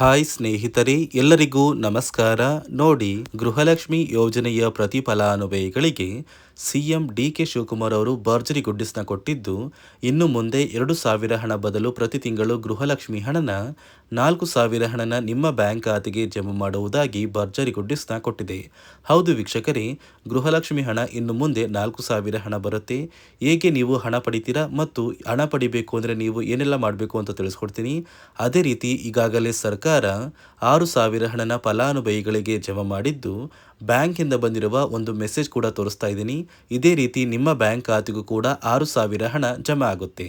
Hi ಸ್ನೇಹಿತರೆ, ಎಲ್ಲರಿಗೂ ನಮಸ್ಕಾರ. ನೋಡಿ, ಗೃಹಲಕ್ಷ್ಮಿ ಯೋಜನೆಯ ಪ್ರತಿ ಫಲಾನುಭವಿಗಳಿಗೆ ಸಿಎಂ ಡಿ.ಕೆ. ಶಿವಕುಮಾರ್ ಅವರು ಭರ್ಜರಿ ಗುಡ್ಡಿಸ್ನ ಕೊಟ್ಟಿದ್ದು, ಇನ್ನು ಮುಂದೆ 2,000 ಹಣ ಬದಲು ಪ್ರತಿ ತಿಂಗಳು ಗೃಹಲಕ್ಷ್ಮಿ ಹಣನ 4,000 ಹಣನ ನಿಮ್ಮ ಬ್ಯಾಂಕ್ ಖಾತೆಗೆ ಜಮಾ ಮಾಡುವುದಾಗಿ ಭರ್ಜರಿ ಗುಡ್ಡಿಸ್ನ ಕೊಟ್ಟಿದೆ. ಹೌದು ವೀಕ್ಷಕರೇ, ಗೃಹಲಕ್ಷ್ಮಿ ಹಣ ಇನ್ನು ಮುಂದೆ 4,000 ಹಣ ಬರುತ್ತೆ. ಹೇಗೆ ನೀವು ಹಣ ಪಡಿತೀರಾ ಮತ್ತು ಹಣ ಪಡಿಬೇಕು ಅಂದರೆ ನೀವು ಏನೆಲ್ಲ ಮಾಡಬೇಕು ಅಂತ ತಿಳಿಸ್ಕೊಡ್ತೀನಿ. ಅದೇ ರೀತಿ ಈಗಾಗಲೇ ಸರ್ಕಾರ 6,000 ಹಣನ ಫಲಾನುಭವಿಗಳಿಗೆ ಜಮಾ ಮಾಡಿದ್ದು, ಬ್ಯಾಂಕಿಂದ ಬಂದಿರುವ ಒಂದು ಮೆಸೇಜ್ ಕೂಡ ತೋರಿಸ್ತಾ ಇದ್ದೀನಿ. ಇದೇ ರೀತಿ ನಿಮ್ಮ ಬ್ಯಾಂಕ್ ಖಾತೆಗೂ ಕೂಡ 6,000 ಹಣ ಜಮಾ ಆಗುತ್ತೆ.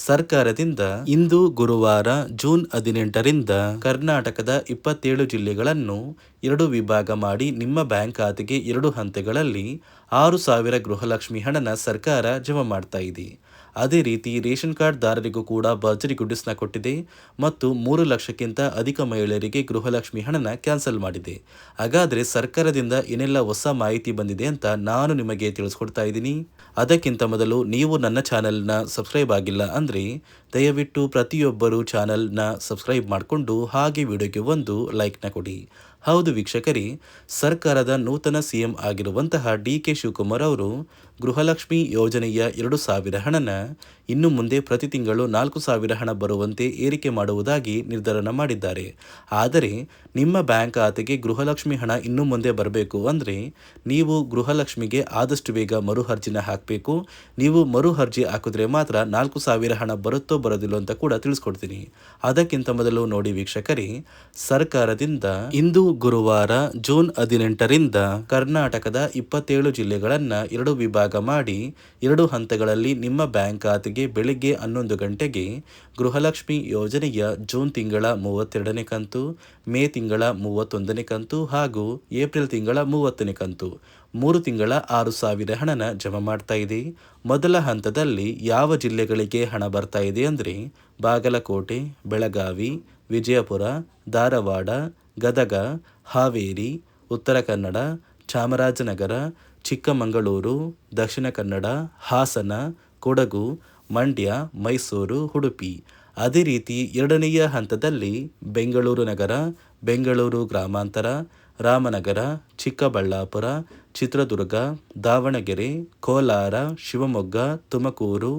ಸರ್ಕಾರದಿಂದ ಇಂದು ಗುರುವಾರ ಜೂನ್ 18ರಿಂದ ಕರ್ನಾಟಕದ 27 ಜಿಲ್ಲೆಗಳನ್ನು 2 ವಿಭಾಗ ಮಾಡಿ ನಿಮ್ಮ ಬ್ಯಾಂಕ್ ಖಾತೆಗೆ 2 ಹಂತಗಳಲ್ಲಿ 6,000 ಗೃಹಲಕ್ಷ್ಮಿ ಹಣನ ಸರ್ಕಾರ ಜಮಾ ಮಾಡ್ತಾ ಇದೆ. ಅದೇ ರೀತಿ ರೇಷನ್ ಕಾರ್ಡ್ ದಾರರಿಗೂ ಕೂಡ ಭರ್ಜರಿ ಗುಡ್ಡಿಸ್ನ ಕೊಟ್ಟಿದೆ ಮತ್ತು 3 ಲಕ್ಷಕ್ಕಿಂತ ಅಧಿಕ ಮಹಿಳೆಯರಿಗೆ ಗೃಹಲಕ್ಷ್ಮಿ ಹಣನ ಕ್ಯಾನ್ಸಲ್ ಮಾಡಿದೆ. ಹಾಗಾದರೆ ಸರ್ಕಾರದಿಂದ ಏನೆಲ್ಲ ಹೊಸ ಮಾಹಿತಿ ಬಂದಿದೆ ಅಂತ ನಾನು ನಿಮಗೆ ತಿಳಿಸ್ಕೊಡ್ತಾ ಇದ್ದೀನಿ. ಅದಕ್ಕಿಂತ ಮೊದಲು ನೀವು ನನ್ನ ಚಾನೆಲ್ನ ಸಬ್ಸ್ಕ್ರೈಬ್ ಆಗಿಲ್ಲ ಅಂದರೆ ದಯವಿಟ್ಟು ಪ್ರತಿಯೊಬ್ಬರು ಚಾನೆಲ್ನ ಸಬ್ಸ್ಕ್ರೈಬ್ ಮಾಡಿಕೊಂಡು ಹಾಗೆ ವಿಡಿಯೋಗೆ ಒಂದು ಲೈಕ್ನ ಕೊಡಿ. ಹೌದು ವೀಕ್ಷಕರೇ, ಸರ್ಕಾರದ ನೂತನ ಸಿಎಂ ಆಗಿರುವಂತಹ ಡಿ.ಕೆ. ಶಿವಕುಮಾರ್ ಅವರು ಗೃಹಲಕ್ಷ್ಮಿ ಯೋಜನೆಯ 2,000 ಹಣನ ಇನ್ನು ಮುಂದೆ ಪ್ರತಿ ತಿಂಗಳು 4,000 ಹಣ ಬರುವಂತೆ ಏರಿಕೆ ಮಾಡುವುದಾಗಿ ನಿರ್ಧಾರ ಮಾಡಿದ್ದಾರೆ. ಆದರೆ ನಿಮ್ಮ ಬ್ಯಾಂಕ್ ಖಾತೆಗೆ ಗೃಹಲಕ್ಷ್ಮಿ ಹಣ ಇನ್ನು ಮುಂದೆ ಬರಬೇಕು ಅಂದರೆ ನೀವು ಗೃಹಲಕ್ಷ್ಮಿಗೆ ಆದಷ್ಟು ಬೇಗ ಮರು ಅರ್ಜಿನ ಹಾಕಬೇಕು. ನೀವು ಮರು ಅರ್ಜಿ ಹಾಕಿದ್ರೆ ಮಾತ್ರ 4,000 ಹಣ ಬರುತ್ತೋ ಬರೋದಿಲ್ಲೋ ಅಂತ ಕೂಡ ತಿಳಿಸ್ಕೊಡ್ತೀನಿ. ಅದಕ್ಕಿಂತ ಮೊದಲು ನೋಡಿ ವೀಕ್ಷಕರೇ, ಸರ್ಕಾರದಿಂದ ಇಂದು ಗುರುವಾರ ಜೂನ್ 18ರಿಂದ ಕರ್ನಾಟಕದ 27 ಜಿಲ್ಲೆಗಳನ್ನು 2 ವಿಭಾಗ ಮಾಡಿ 2 ಹಂತಗಳಲ್ಲಿ ನಿಮ್ಮ ಬ್ಯಾಂಕ್ ಖಾತೆಗೆ ಬೆಳಿಗ್ಗೆ 11 ಗಂಟೆಗೆ ಗೃಹಲಕ್ಷ್ಮಿ ಯೋಜನೆಯ ಜೂನ್ ತಿಂಗಳ 32ನೇ ಕಂತು, ಮೇ ತಿಂಗಳ 31ನೇ ಕಂತು ಹಾಗೂ ಏಪ್ರಿಲ್ ತಿಂಗಳ 30ನೇ ಕಂತು 3 ತಿಂಗಳ 6,000 ಹಣನ ಜಮಾ ಮಾಡ್ತಾ ಇದೆ. ಮೊದಲ ಹಂತದಲ್ಲಿ ಯಾವ ಜಿಲ್ಲೆಗಳಿಗೆ ಹಣ ಬರ್ತಾ ಇದೆ ಅಂದರೆ ಬಾಗಲಕೋಟೆ, ಬೆಳಗಾವಿ, ವಿಜಯಪುರ, ಧಾರವಾಡ, ಗದಗ, ಹಾವೇರಿ, ಉತ್ತರ ಕನ್ನಡ, ಚಾಮರಾಜನಗರ, ಚಿಕ್ಕಮಗಳೂರು, ದಕ್ಷಿಣ ಕನ್ನಡ, ಹಾಸನ, ಕೊಡಗು, ಮಂಡ್ಯ, ಮೈಸೂರು, ಉಡುಪಿ. ಅದೇ ರೀತಿ ಎರಡನೆಯ ಹಂತದಲ್ಲಿ ಬೆಂಗಳೂರು ನಗರ, ಬೆಂಗಳೂರು ಗ್ರಾಮಾಂತರ, ರಾಮನಗರ, ಚಿಕ್ಕಬಳ್ಳಾಪುರ, ಚಿತ್ರದುರ್ಗ, ದಾವಣಗೆರೆ, ಕೋಲಾರ, ಶಿವಮೊಗ್ಗ, ತುಮಕೂರು,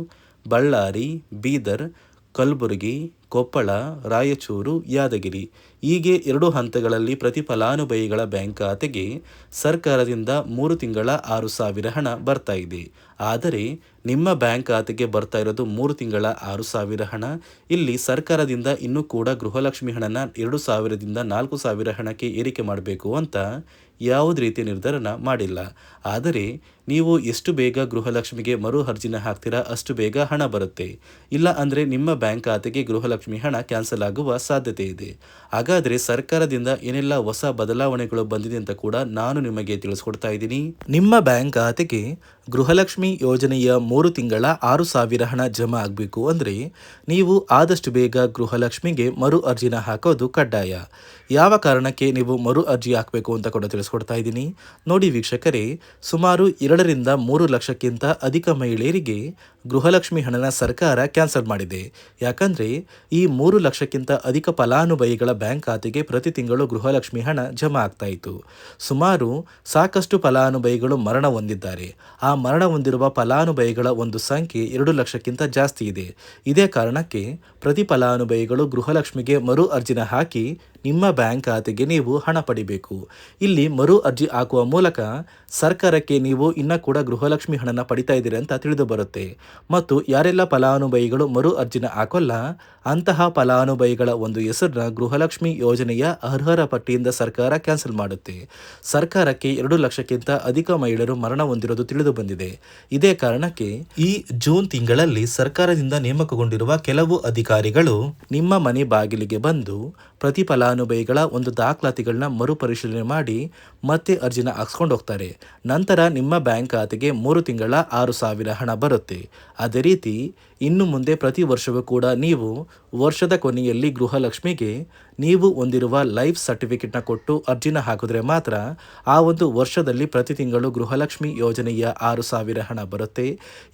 ಬಳ್ಳಾರಿ, ಬೀದರ್, ಕಲಬುರಗಿ, ಕೊಪ್ಪಳ, ರಾಯಚೂರು, ಯಾದಗಿರಿ ಹೀಗೆ 2 ಹಂತಗಳಲ್ಲಿ ಪ್ರತಿ ಫಲಾನುಭವಿಗಳ ಬ್ಯಾಂಕ್ ಖಾತೆಗೆ ಸರ್ಕಾರದಿಂದ 3 ತಿಂಗಳ 6,000 ಹಣ ಬರ್ತಾ ಇದೆ. ಆದರೆ ನಿಮ್ಮ ಬ್ಯಾಂಕ್ ಖಾತೆಗೆ ಬರ್ತಾ ಇರೋದು 3 ತಿಂಗಳ 6,000 ಹಣ. ಇಲ್ಲಿ ಸರ್ಕಾರದಿಂದ ಇನ್ನೂ ಕೂಡ ಗೃಹಲಕ್ಷ್ಮಿ ಹಣನ 2,000ದಿಂದ 4,000 ಹಣಕ್ಕೆ ಏರಿಕೆ ಮಾಡಬೇಕು ಅಂತ ಯಾವುದೇ ರೀತಿಯ ನಿರ್ಧಾರನ ಮಾಡಿಲ್ಲ. ಆದರೆ ನೀವು ಎಷ್ಟು ಬೇಗ ಗೃಹಲಕ್ಷ್ಮಿಗೆ ಮರು ಅರ್ಜಿನ ಹಾಕ್ತೀರಾ ಅಷ್ಟು ಬೇಗ ಹಣ ಬರುತ್ತೆ. ಇಲ್ಲ ಅಂದರೆ ನಿಮ್ಮ ಬ್ಯಾಂಕ್ ಖಾತೆಗೆ ಗೃಹಲಕ್ಷ್ಮಿ ಹಣ ಕ್ಯಾನ್ಸಲ್ ಆಗುವ ಸಾಧ್ಯತೆ ಇದೆ. ಹಾಗಾದರೆ ಸರ್ಕಾರದಿಂದ ಏನೆಲ್ಲ ಹೊಸ ಬದಲಾವಣೆಗಳು ಬಂದಿದೆ ಅಂತ ಕೂಡ ನಾನು ನಿಮಗೆ ತಿಳಿಸ್ಕೊಡ್ತಾ ಇದ್ದೀನಿ. ನಿಮ್ಮ ಬ್ಯಾಂಕ್ ಖಾತೆಗೆ ಗೃಹಲಕ್ಷ್ಮಿ ಯೋಜನೆಯ 3 ತಿಂಗಳ 6,000 ಹಣ ಜಮಾ ಆಗಬೇಕು ಅಂದರೆ ನೀವು ಆದಷ್ಟು ಬೇಗ ಗೃಹಲಕ್ಷ್ಮಿಗೆ ಮರು ಅರ್ಜಿನ ಹಾಕೋದು ಕಡ್ಡಾಯ. ಯಾವ ಕಾರಣಕ್ಕೆ ನೀವು ಮರು ಅರ್ಜಿ ಹಾಕಬೇಕು ಅಂತ ಕೂಡ ತಿಳಿಸ್ಕೊಡ್ತಾ ಇದ್ದೀನಿ. ನೋಡಿ ವೀಕ್ಷಕರೇ, ಸುಮಾರು 2ರಿಂದ 3 ಲಕ್ಷಕ್ಕಿಂತ ಅಧಿಕ ಮಹಿಳೆಯರಿಗೆ ಗೃಹಲಕ್ಷ್ಮಿ ಹಣನ ಸರ್ಕಾರ ಕ್ಯಾನ್ಸಲ್ ಮಾಡಿದೆ. ಯಾಕಂದರೆ ಈ 3 ಲಕ್ಷಕ್ಕಿಂತ ಅಧಿಕ ಫಲಾನುಭವಿಗಳ ಬ್ಯಾಂಕ್ ಖಾತೆಗೆ ಪ್ರತಿ ತಿಂಗಳು ಗೃಹಲಕ್ಷ್ಮಿ ಹಣ ಜಮಾ ಆಗ್ತಾ ಇತ್ತು. ಸುಮಾರು ಸಾಕಷ್ಟು ಫಲಾನುಭವಿಗಳು ಮರಣ ಹೊಂದಿದ್ದಾರೆ. ಆ ಮರಣ ಹೊಂದಿರುವ ಫಲಾನುಭವಿಗಳ ಒಂದು ಸಂಖ್ಯೆ 2 ಲಕ್ಷಕ್ಕಿಂತ ಜಾಸ್ತಿ ಇದೆ. ಇದೇ ಕಾರಣಕ್ಕೆ ಪ್ರತಿ ಫಲಾನುಭವಿಗಳು ಗೃಹಲಕ್ಷ್ಮಿಗೆ ಮರು ಅರ್ಜಿನ ಹಾಕಿ ನಿಮ್ಮ ಬ್ಯಾಂಕ್ ಖಾತೆಗೆ ನೀವು ಹಣ ಪಡಿಬೇಕು. ಇಲ್ಲಿ ಮರು ಅರ್ಜಿ ಹಾಕುವ ಮೂಲಕ ಸರ್ಕಾರಕ್ಕೆ ನೀವು ಇನ್ನೂ ಕೂಡ ಗೃಹಲಕ್ಷ್ಮಿ ಹಣನ ಪಡಿತಾ ಇದ್ದೀರಿ ಅಂತ ತಿಳಿದು ಬರುತ್ತೆ. ಮತ್ತು ಯಾರೆಲ್ಲ ಫಲಾನುಭವಿಗಳು ಮರು ಅರ್ಜಿನ ಹಾಕೋಲ್ಲ ಅಂತಹ ಫಲಾನುಭವಿಗಳ ಒಂದು ಹೆಸರನ್ನ ಗೃಹಲಕ್ಷ್ಮಿ ಯೋಜನೆಯ ಅರ್ಹರ ಪಟ್ಟಿಯಿಂದ ಸರ್ಕಾರ ಕ್ಯಾನ್ಸಲ್ ಮಾಡುತ್ತೆ. ಸರ್ಕಾರಕ್ಕೆ 2 ಲಕ್ಷಕ್ಕಿಂತ ಅಧಿಕ ಮಹಿಳೆಯರು ಮರಣ ಹೊಂದಿರೋದು ತಿಳಿದು ಬಂದಿದೆ. ಇದೇ ಕಾರಣಕ್ಕೆ ಈ ಜೂನ್ ತಿಂಗಳಲ್ಲಿ ಸರ್ಕಾರದಿಂದ ನೇಮಕಗೊಂಡಿರುವ ಕೆಲವು ಅಧಿಕಾರಿಗಳು ನಿಮ್ಮ ಮನೆ ಬಾಗಿಲಿಗೆ ಬಂದು ಪ್ರತಿ ಫಲಾನುಭವಿಗಳ ಒಂದು ದಾಖಲಾತಿಗಳನ್ನ ಮರುಪರಿಶೀಲನೆ ಮಾಡಿ ಮತ್ತೆ ಅರ್ಜಿನ ಹಾಕ್ಸ್ಕೊಂಡು ಹೋಗ್ತಾರೆ. ನಂತರ ನಿಮ್ಮ ಬ್ಯಾಂಕ್ ಖಾತೆಗೆ 3 ತಿಂಗಳ 6,000 ಹಣ ಬರುತ್ತೆ. ಅದೇ ರೀತಿ ಇನ್ನು ಮುಂದೆ ಪ್ರತಿ ವರ್ಷವೂ ಕೂಡ ನೀವು ವರ್ಷದ ಕೊನೆಯಲ್ಲಿ ಗೃಹಲಕ್ಷ್ಮಿಗೆ ನೀವು ಹೊಂದಿರುವ ಲೈಫ್ ಸರ್ಟಿಫಿಕೇಟ್ನ ಕೊಟ್ಟು ಅರ್ಜಿನ ಹಾಕಿದ್ರೆ ಮಾತ್ರ ಆ ಒಂದು ವರ್ಷದಲ್ಲಿ ಪ್ರತಿ ತಿಂಗಳು ಗೃಹಲಕ್ಷ್ಮಿ ಯೋಜನೆಯ 6,000 ಹಣ ಬರುತ್ತೆ.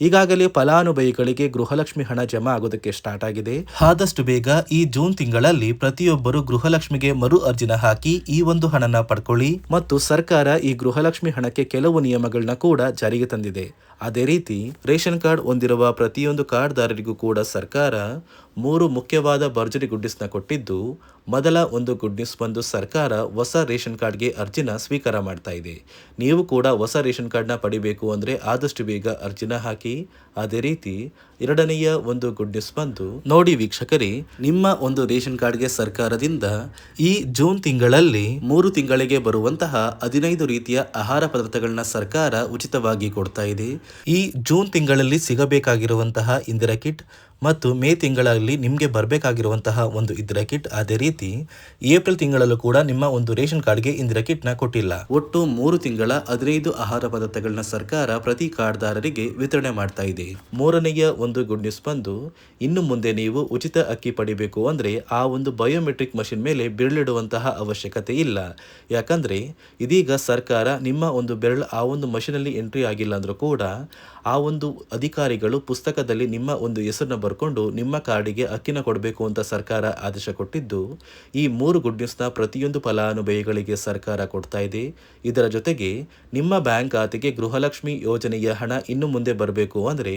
ಈಗಾಗಲೇ ಫಲಾನುಭವಿಗಳಿಗೆ ಗೃಹಲಕ್ಷ್ಮಿ ಹಣ ಜಮಾ ಆಗೋದಕ್ಕೆ ಸ್ಟಾರ್ಟ್ ಆಗಿದೆ. ಆದಷ್ಟು ಬೇಗ ಈ ಜೂನ್ ತಿಂಗಳಲ್ಲಿ ಪ್ರತಿಯೊಬ್ಬರು ಗೃಹಲಕ್ಷ್ಮಿಗೆ ಮರು ಅರ್ಜಿನ ಹಾಕಿ ಈ ಒಂದು ಹಣನ ಪಡ್ಕೊಳ್ಳಿ. ಮತ್ತು ಸರ್ಕಾರ ಈ ಗೃಹಲಕ್ಷ್ಮಿ ಹಣಕ್ಕೆ ಕೆಲವು ನಿಯಮಗಳನ್ನ ಕೂಡ ಜಾರಿಗೆ ತಂದಿದೆ. ಅದೇ ರೀತಿ ರೇಷನ್ ಕಾರ್ಡ್ ಹೊಂದಿರುವ ಪ್ರತಿಯೊಂದು ಕಾರ್ಡ್ದಾರರಿಗೂ ಕೂಡ ಸರ್ಕಾರ 3 ಮುಖ್ಯವಾದ ಭರ್ಜರಿ ಗುಡ್ ನ್ಯೂಸ್ನ ಕೊಟ್ಟಿದ್ದು, ಮೊದಲ ಒಂದು ಗುಡ್ ನ್ಯೂಸ್ ಬಂದು ಸರ್ಕಾರ ಹೊಸ ರೇಷನ್ ಕಾರ್ಡ್ಗೆ ಅರ್ಜಿನ ಸ್ವೀಕಾರ ಮಾಡ್ತಾ ಇದೆ. ನೀವು ಕೂಡ ಹೊಸ ರೇಷನ್ ಕಾರ್ಡ್ನ ಪಡಿಬೇಕು ಅಂದರೆ ಆದಷ್ಟು ಬೇಗ ಅರ್ಜಿನ ಹಾಕಿ. ಅದೇ ರೀತಿ ಎರಡನೆಯ ಒಂದು ಗುಡ್ ನ್ಯೂಸ್ ಬಂದು ನೋಡಿ ವೀಕ್ಷಕರೇ, ನಿಮ್ಮ ಒಂದು ರೇಷನ್ ಕಾರ್ಡ್ಗೆ ಸರ್ಕಾರದಿಂದ ಈ ಜೂನ್ ತಿಂಗಳಲ್ಲಿ 3 ತಿಂಗಳಿಗೆ ಬರುವಂತಹ 15 ರೀತಿಯ ಆಹಾರ ಪದಾರ್ಥಗಳನ್ನ ಸರ್ಕಾರ ಉಚಿತವಾಗಿ ಕೊಡ್ತಾ ಇದೆ. ಈ ಜೂನ್ ತಿಂಗಳಲ್ಲಿ ಸಿಗಬೇಕಾಗಿರುವಂತಹ ಇಂದಿರಾ ಕಿಟ್ ಮತ್ತು ಮೇ ತಿಂಗಳಲ್ಲಿ ನಿಮಗೆ ಬರಬೇಕಾಗಿರುವಂತಹ ಒಂದು ಇಂದಿರಾ ಕಿಟ್, ಅದೇ ರೀತಿ ಏಪ್ರಿಲ್ ತಿಂಗಳಲ್ಲೂ ಕೂಡ ನಿಮ್ಮ ಒಂದು ರೇಷನ್ ಕಾರ್ಡ್ಗೆ ಇಂದಿರಾ ಕಿಟ್ನ ಕೊಟ್ಟಿಲ್ಲ. ಒಟ್ಟು 3 ತಿಂಗಳ 15 ಆಹಾರ ಪದಾರ್ಥಗಳನ್ನ ಸರ್ಕಾರ ಪ್ರತಿ ಕಾರ್ಡ್ದಾರರಿಗೆ ವಿತರಣೆ ಮಾಡ್ತಾ ಇದೆ. ಮೂರನೆಯ ಒಂದು ಗುಡ್ ನ್ಯೂಸ್ ಬಂದು, ಇನ್ನು ಮುಂದೆ ನೀವು ಉಚಿತ ಅಕ್ಕಿ ಪಡಿಬೇಕು ಅಂದರೆ ಆ ಒಂದು ಬಯೋಮೆಟ್ರಿಕ್ ಮಷಿನ್ ಮೇಲೆ ಬೆರಳಿಡುವಂತಹ ಅವಶ್ಯಕತೆ ಇಲ್ಲ. ಯಾಕಂದರೆ ಇದೀಗ ಸರ್ಕಾರ ನಿಮ್ಮ ಒಂದು ಬೆರಳು ಆ ಒಂದು ಮಷಿನಲ್ಲಿ ಎಂಟ್ರಿ ಆಗಿಲ್ಲ ಅಂದರೂ ಕೂಡ ಆ ಒಂದು ಅಧಿಕಾರಿಗಳು ಪುಸ್ತಕದಲ್ಲಿ ನಿಮ್ಮ ಒಂದು ಹೆಸರನ್ನ ಬರ್ಕೊಂಡು ನಿಮ್ಮ ಕಾರ್ಡಿಗೆ ಅಕ್ಕಿನ ಕೊಡಬೇಕು ಅಂತ ಸರ್ಕಾರ ಆದೇಶ ಕೊಟ್ಟಿದ್ದು, ಈ 3 ಗುಡ್ ನ್ಯೂಸ್ನ ಪ್ರತಿಯೊಂದು ಫಲಾನುಭವಿಗಳಿಗೆ ಸರ್ಕಾರ ಕೊಡ್ತಾ ಇದೆ. ಇದರ ಜೊತೆಗೆ ನಿಮ್ಮ ಬ್ಯಾಂಕ್ ಖಾತೆಗೆ ಗೃಹಲಕ್ಷ್ಮಿ ಯೋಜನೆಯ ಹಣ ಇನ್ನು ಮುಂದೆ ಬರಬೇಕು ಅಂದರೆ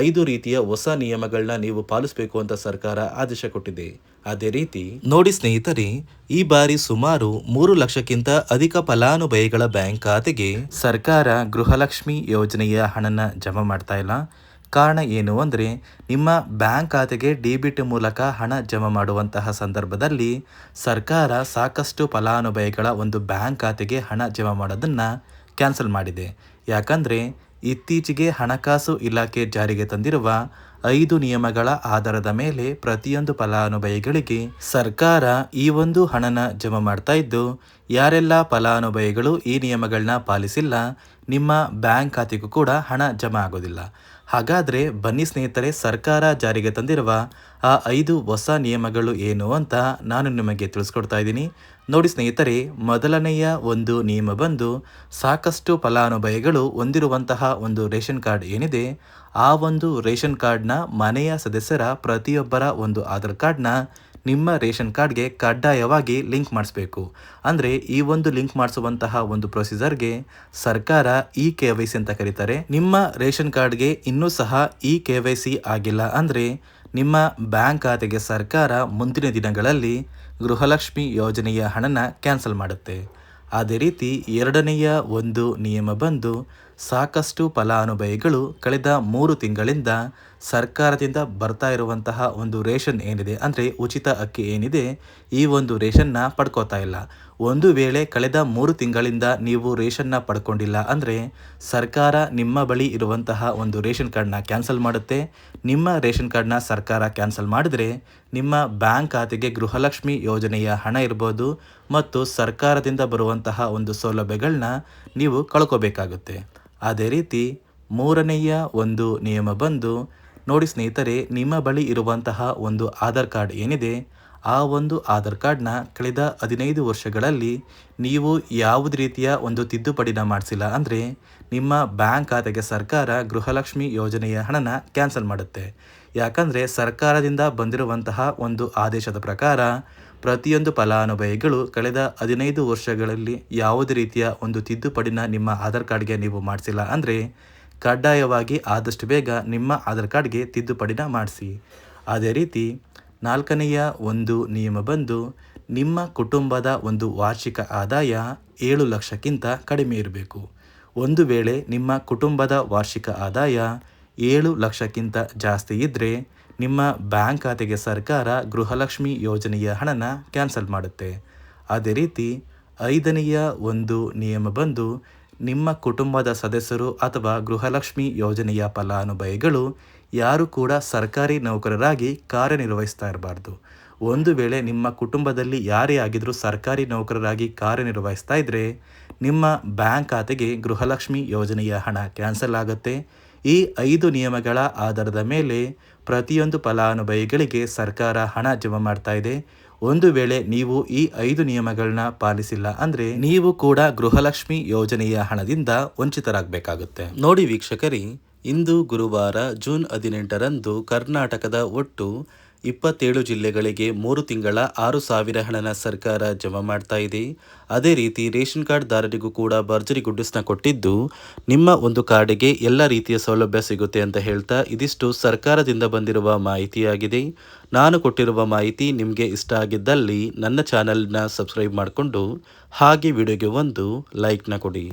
5 ರೀತಿಯ ಹೊಸ ನಿಯಮಗಳನ್ನ ನೀವು ಪಾಲಿಸಬೇಕು ಅಂತ ಸರ್ಕಾರ ಆದೇಶ ಕೊಟ್ಟಿದೆ. ಅದೇ ರೀತಿ ನೋಡಿ ಸ್ನೇಹಿತರೆ, ಈ ಬಾರಿ ಸುಮಾರು 3 ಲಕ್ಷಕ್ಕಿಂತ ಅಧಿಕ ಫಲಾನುಭವಿಗಳ ಬ್ಯಾಂಕ್ ಖಾತೆಗೆ ಸರ್ಕಾರ ಗೃಹಲಕ್ಷ್ಮಿ ಯೋಜನೆಯ ಹಣನ ಜಮಾ ಮಾಡ್ತಾ ಇಲ್ಲ. ಕಾರಣ ಏನು ಅಂದರೆ, ನಿಮ್ಮ ಬ್ಯಾಂಕ್ ಖಾತೆಗೆ ಡೆಬಿಟ್ ಮೂಲಕ ಹಣ ಜಮಾ ಮಾಡುವಂತಹ ಸಂದರ್ಭದಲ್ಲಿ ಸರ್ಕಾರ ಸಾಕಷ್ಟು ಫಲಾನುಭವಿಗಳ ಒಂದು ಬ್ಯಾಂಕ್ ಖಾತೆಗೆ ಹಣ ಜಮಾ ಮಾಡೋದನ್ನು ಕ್ಯಾನ್ಸಲ್ ಮಾಡಿದೆ. ಯಾಕಂದರೆ ಇತ್ತೀಚೆಗೆ ಹಣಕಾಸು ಇಲಾಖೆ ಜಾರಿಗೆ ತಂದಿರುವ 5 ನಿಯಮಗಳ ಆಧಾರದ ಮೇಲೆ ಪ್ರತಿಯೊಂದು ಫಲಾನುಭವಿಗಳಿಗೆ ಸರ್ಕಾರ ಈ ಒಂದು ಹಣನ ಜಮಾ ಮಾಡ್ತಾ ಇದ್ದು, ಯಾರೆಲ್ಲ ಫಲಾನುಭವಿಗಳು ಈ ನಿಯಮಗಳನ್ನ ಪಾಲಿಸಿಲ್ಲ ನಿಮ್ಮ ಬ್ಯಾಂಕ್ ಖಾತೆಗೂ ಕೂಡ ಹಣ ಜಮಾ ಆಗೋದಿಲ್ಲ. ಹಾಗಾದರೆ ಬನ್ನಿ ಸ್ನೇಹಿತರೆ, ಸರ್ಕಾರ ಜಾರಿಗೆ ತಂದಿರುವ ಆ 5 ಹೊಸ ನಿಯಮಗಳು ಏನು ಅಂತ ನಾನು ನಿಮಗೆ ತಿಳಿಸ್ಕೊಡ್ತಾ ಇದ್ದೀನಿ. ನೋಡಿ ಸ್ನೇಹಿತರೆ, ಮೊದಲನೆಯ ಒಂದು ನಿಯಮ ಬಂದು, ಸಾಕಷ್ಟು ಫಲಾನುಭವಿಗಳು ಹೊಂದಿರುವಂತಹ ಒಂದು ರೇಷನ್ ಕಾರ್ಡ್ ಏನಿದೆ ಆ ಒಂದು ರೇಷನ್ ಕಾರ್ಡ್ನ ಮನೆಯ ಸದಸ್ಯರ ಪ್ರತಿಯೊಬ್ಬರ ಒಂದು ಆಧಾರ್ ಕಾರ್ಡ್ನ ನಿಮ್ಮ ರೇಷನ್ ಕಾರ್ಡ್ಗೆ ಕಡ್ಡಾಯವಾಗಿ ಲಿಂಕ್ ಮಾಡಿಸ್ಬೇಕು. ಅಂದರೆ ಈ ಒಂದು ಲಿಂಕ್ ಮಾಡಿಸುವಂತಹ ಒಂದು ಪ್ರೊಸೀಜರ್ಗೆ ಸರ್ಕಾರ KYC ಅಂತ ಕರೀತಾರೆ. ನಿಮ್ಮ ರೇಷನ್ ಕಾರ್ಡ್ಗೆ ಇನ್ನೂ ಸಹ KYC ಆಗಿಲ್ಲ ಅಂದರೆ ನಿಮ್ಮ ಬ್ಯಾಂಕ್ ಖಾತೆಗೆ ಸರ್ಕಾರ ಮುಂದಿನ ದಿನಗಳಲ್ಲಿ ಗೃಹಲಕ್ಷ್ಮಿ ಯೋಜನೆಯ ಹಣನ ಕ್ಯಾನ್ಸಲ್ ಮಾಡುತ್ತೆ. ಅದೇ ರೀತಿ ಎರಡನೆಯ ಒಂದು ನಿಯಮ ಬಂದು, ಸಾಕಷ್ಟು ಫಲಾನುಭವಿಗಳು ಕಳೆದ 3 ತಿಂಗಳಿಂದ ಸರ್ಕಾರದಿಂದ ಬರ್ತಾ ಇರುವಂತಹ ಒಂದು ರೇಷನ್ ಏನಿದೆ ಅಂದರೆ ಉಚಿತ ಅಕ್ಕಿ ಏನಿದೆ, ಈ ಒಂದು ರೇಷನ್ನ ಪಡ್ಕೋತಾ ಇಲ್ಲ. ಒಂದು ವೇಳೆ ಕಳೆದ 3 ತಿಂಗಳಿಂದ ನೀವು ರೇಷನ್ನ ಪಡ್ಕೊಂಡಿಲ್ಲ ಅಂದರೆ ಸರ್ಕಾರ ನಿಮ್ಮ ಬಳಿ ಇರುವಂತಹ ಒಂದು ರೇಷನ್ ಕಾರ್ಡ್ನ ಕ್ಯಾನ್ಸಲ್ ಮಾಡುತ್ತೆ. ನಿಮ್ಮ ರೇಷನ್ ಕಾರ್ಡ್ನ ಸರ್ಕಾರ ಕ್ಯಾನ್ಸಲ್ ಮಾಡಿದರೆ ನಿಮ್ಮ ಬ್ಯಾಂಕ್ ಖಾತೆಗೆ ಗೃಹಲಕ್ಷ್ಮಿ ಯೋಜನೆಯ ಹಣ ಇರ್ಬೋದು ಮತ್ತು ಸರ್ಕಾರದಿಂದ ಬರುವಂತಹ ಒಂದು ಸೌಲಭ್ಯಗಳನ್ನ ನೀವು ಕಳ್ಕೋಬೇಕಾಗುತ್ತೆ. ಅದೇ ರೀತಿ ಮೂರನೆಯ ಒಂದು ನಿಯಮ ಬಂದು, ನೋಡಿ ಸ್ನೇಹಿತರೆ, ನಿಮ್ಮ ಬಳಿ ಇರುವಂತಹ ಒಂದು ಆಧಾರ್ ಕಾರ್ಡ್ ಏನಿದೆ ಆ ಒಂದು ಆಧಾರ್ ಕಾರ್ಡ್ನ ಕಳೆದ 15 ವರ್ಷಗಳಲ್ಲಿ ನೀವು ಯಾವುದೇ ರೀತಿಯ ಒಂದು ತಿದ್ದುಪಡಿನ ಮಾಡಿಸಿಲ್ಲ ಅಂದರೆ ನಿಮ್ಮ ಬ್ಯಾಂಕ್ ಖಾತೆಗೆ ಸರ್ಕಾರ ಗೃಹಲಕ್ಷ್ಮಿ ಯೋಜನೆಯ ಹಣನ ಕ್ಯಾನ್ಸಲ್ ಮಾಡುತ್ತೆ. ಯಾಕಂದರೆ ಸರ್ಕಾರದಿಂದ ಬಂದಿರುವಂತಹ ಒಂದು ಆದೇಶದ ಪ್ರಕಾರ ಪ್ರತಿಯೊಂದು ಫಲಾನುಭವಿಗಳು ಕಳೆದ 15 ವರ್ಷಗಳಲ್ಲಿ ಯಾವುದೇ ರೀತಿಯ ಒಂದು ತಿದ್ದುಪಡಿನ ನಿಮ್ಮ ಆಧಾರ್ ಕಾರ್ಡ್ಗೆ ನೀವು ಮಾಡಿಸಿಲ್ಲ ಅಂದರೆ ಕಡ್ಡಾಯವಾಗಿ ಆದಷ್ಟು ಬೇಗ ನಿಮ್ಮ ಆಧಾರ್ ಕಾರ್ಡ್ಗೆ ತಿದ್ದುಪಡಿನ ಮಾಡಿಸಿ. ಅದೇ ರೀತಿ ನಾಲ್ಕನೆಯ ಒಂದು ನಿಯಮ ಬಂದು, ನಿಮ್ಮ ಕುಟುಂಬದ ಒಂದು ವಾರ್ಷಿಕ ಆದಾಯ 7 ಲಕ್ಷಕ್ಕಿಂತ ಕಡಿಮೆ ಇರಬೇಕು. ಒಂದು ವೇಳೆ ನಿಮ್ಮ ಕುಟುಂಬದ ವಾರ್ಷಿಕ ಆದಾಯ 7 ಲಕ್ಷಕ್ಕಿಂತ ಜಾಸ್ತಿ ಇದ್ದರೆ ನಿಮ್ಮ ಬ್ಯಾಂಕ್ ಖಾತೆಗೆ ಸರ್ಕಾರ ಗೃಹಲಕ್ಷ್ಮಿ ಯೋಜನೆಯ ಹಣನ ಕ್ಯಾನ್ಸಲ್ ಮಾಡುತ್ತೆ. ಅದೇ ರೀತಿ 5ನೆಯ ಒಂದು ನಿಯಮ ಬಂದು, ನಿಮ್ಮ ಕುಟುಂಬದ ಸದಸ್ಯರು ಅಥವಾ ಗೃಹಲಕ್ಷ್ಮಿ ಯೋಜನೆಯ ಫಲಾನುಭವಿಗಳು ಯಾರು ಕೂಡ ಸರ್ಕಾರಿ ನೌಕರರಾಗಿ ಕಾರ್ಯನಿರ್ವಹಿಸ್ತಾ ಇರಬಾರ್ದು. ಒಂದು ವೇಳೆ ನಿಮ್ಮ ಕುಟುಂಬದಲ್ಲಿ ಯಾರೇ ಆಗಿದ್ರೂ ಸರ್ಕಾರಿ ನೌಕರರಾಗಿ ಕಾರ್ಯನಿರ್ವಹಿಸ್ತಾ ಇದ್ದರೆ ನಿಮ್ಮ ಬ್ಯಾಂಕ್ ಖಾತೆಗೆ ಗೃಹಲಕ್ಷ್ಮಿ ಯೋಜನೆಯ ಹಣ ಕ್ಯಾನ್ಸಲ್ ಆಗುತ್ತೆ. ಈ 5 ನಿಯಮಗಳ ಆಧಾರದ ಮೇಲೆ ಪ್ರತಿಯೊಂದು ಫಲಾನುಭವಿಗಳಿಗೆ ಸರ್ಕಾರ ಹಣ ಜಮಾ ಮಾಡ್ತಾ ಇದೆ. ಒಂದು ವೇಳೆ ನೀವು ಈ 5 ನಿಯಮಗಳನ್ನ ಪಾಲಿಸಿಲ್ಲ ಅಂದ್ರೆ ನೀವು ಕೂಡ ಗೃಹಲಕ್ಷ್ಮಿ ಯೋಜನೆಯ ಹಣದಿಂದ ವಂಚಿತರಾಗಬೇಕಾಗುತ್ತೆ. ನೋಡಿ ವೀಕ್ಷಕರೇ, ಇಂದು ಗುರುವಾರ ಜೂನ್ 18ರಂದು ಕರ್ನಾಟಕದ ಒಟ್ಟು 27 ಜಿಲ್ಲೆಗಳಿಗೆ 3 ತಿಂಗಳ 6,000 ಹಣನ ಸರ್ಕಾರ ಜಮಾ ಮಾಡ್ತಾ ಇದೆ. ಅದೇ ರೀತಿ ರೇಷನ್ ಕಾರ್ಡ್ ದಾರರಿಗೂ ಕೂಡ ಭರ್ಜರಿ ಗುಡ್ಡಿಸ್ನ ಕೊಟ್ಟಿದ್ದು, ನಿಮ್ಮ ಒಂದು ಕಾರ್ಡಿಗೆ ಎಲ್ಲ ರೀತಿಯ ಸೌಲಭ್ಯ ಸಿಗುತ್ತೆ ಅಂತ ಹೇಳ್ತಾ ಇದಿಷ್ಟು ಸರ್ಕಾರದಿಂದ ಬಂದಿರುವ ಮಾಹಿತಿಯಾಗಿದೆ. ನಾನು ಕೊಟ್ಟಿರುವ ಮಾಹಿತಿ ನಿಮಗೆ ಇಷ್ಟ ಆಗಿದ್ದಲ್ಲಿ ನನ್ನ ಚಾನಲ್ನ ಸಬ್ಸ್ಕ್ರೈಬ್ ಮಾಡಿಕೊಂಡು ಹಾಗೆ ವಿಡಿಯೋಗೆ ಒಂದು ಲೈಕ್ನ ಕೊಡಿ.